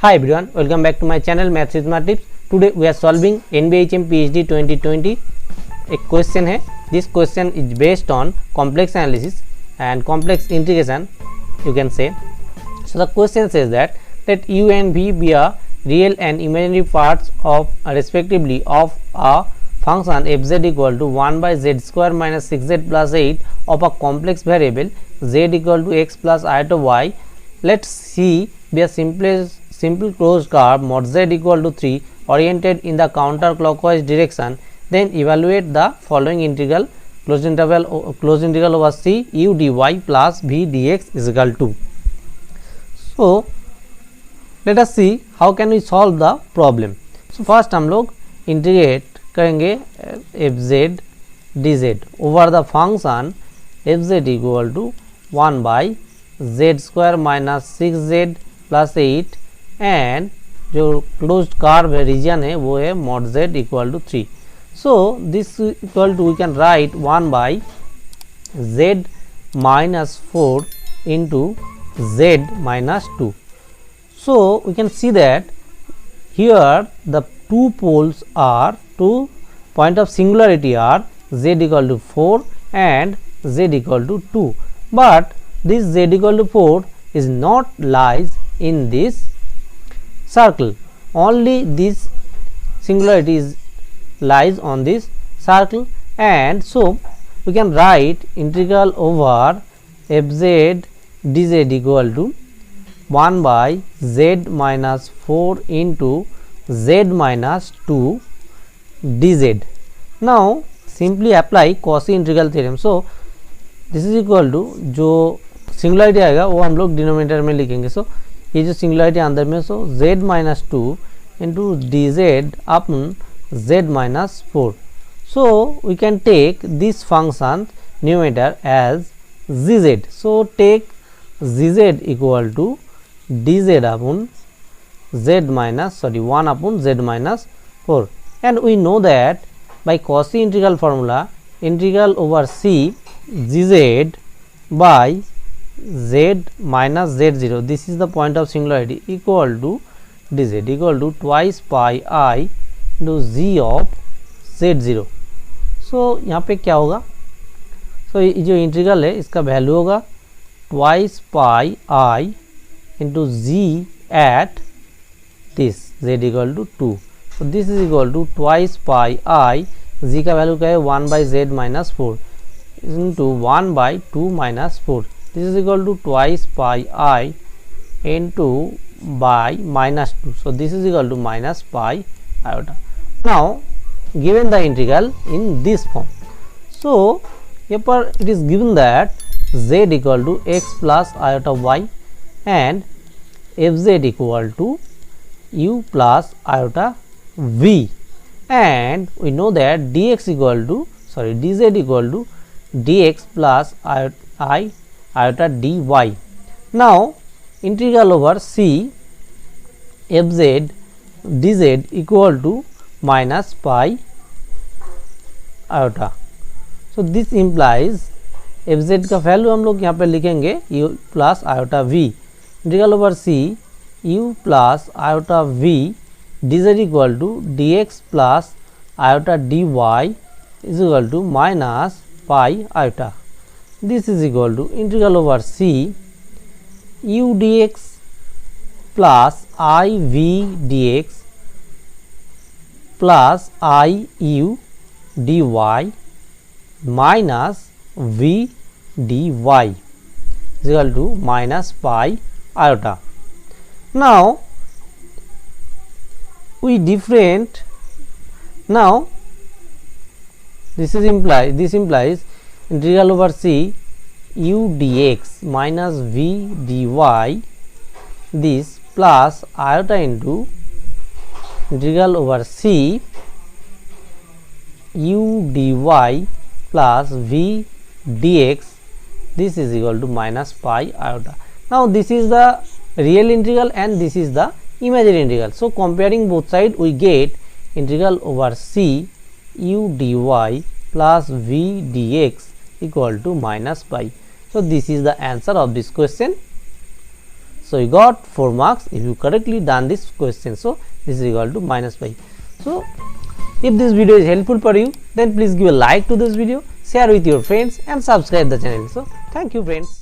Hi everyone, welcome back to my channel Maths with Smart Tips. Today we are solving NBHM PhD 2020. एक question है. This question is based on complex analysis and complex integration, you can say. So the question says that let u and v be a real and imaginary parts of respectively of a function fz equal to 1 by z square minus 6z plus 8 of a complex variable z equal to x plus iota y. Let C be a simple closed curve mod z equal to 3 oriented in the counterclockwise direction. Then evaluate the following integral closed integral over c u dy plus v dx is equal to. So let us see how can we solve the problem. So first हम लोग integrate करेंगे fz dz over the function fz equal to 1 by z square minus 6z plus 8 and जो closed curve है region है वो है mod z equal to 3. So this equal to we can write 1 by z minus 4 into z minus 2. So we can see that here the two poles are two point of singularity are z equal to 4 and z equal to 2, but this z equal to 4 is not lies in this circle, only this singularity is lies on this circle, and so we can write integral over fz dz equal to 1 by z minus 4 into z minus 2 dz. Now simply apply Cauchy integral theorem. So this is equal to जो singularity आएगा वो हम लोग denominator में लिखेंगे. सो ये जो singularity अंदर में so z minus 2 into d z अपन z minus 4. So we can take this function numerator as gz. So take gz equal to dz अपन z माइनस 1 अपन z minus 4, and we know that by Cauchy integral formula integral over c gz by z minus z0, this is the point of singularity, equal to dz equal to twice pi I into z of z0. so यहाँ पे क्या होगा, so ये जो integral है इसका value होगा twice pi I into z at this z equal to 2. so this is equal to twice pi I, z का वैल्यू क्या है 1 by z minus 4 into 1 by 2 minus 4. This is equal to twice pi I into by minus 2. So this is equal to minus pi iota. Now given the integral in this form, so here it is given that z equal to x plus iota y and fz equal to u plus iota v, and we know that dx equal to dz equal to dx plus iota dy. Now integral over c fz dz equal to minus pi iota. so this implies fz का value हम लोग यहाँ पे लिखेंगे u plus iota v. Integral over c u plus iota v dz equal to dx plus iota dy is equal to minus pi iota. This is equal to integral over c u dx plus I v dx plus I u dy minus v dy is equal to minus pi iota. Now we different. Now this implies integral over c u dx minus v dy this plus iota into integral over c u dy plus v dx, this is equal to minus pi iota. Now this is the real integral and this is the imaginary integral. So comparing both sides we get integral over c u dy plus v dx equal to minus pi. So this is the answer of this question. So you got 4 marks if you correctly done this question. So this is equal to -5. So if this video is helpful for you, then please give a like to this video, share with your friends and subscribe the channel. So thank you friends.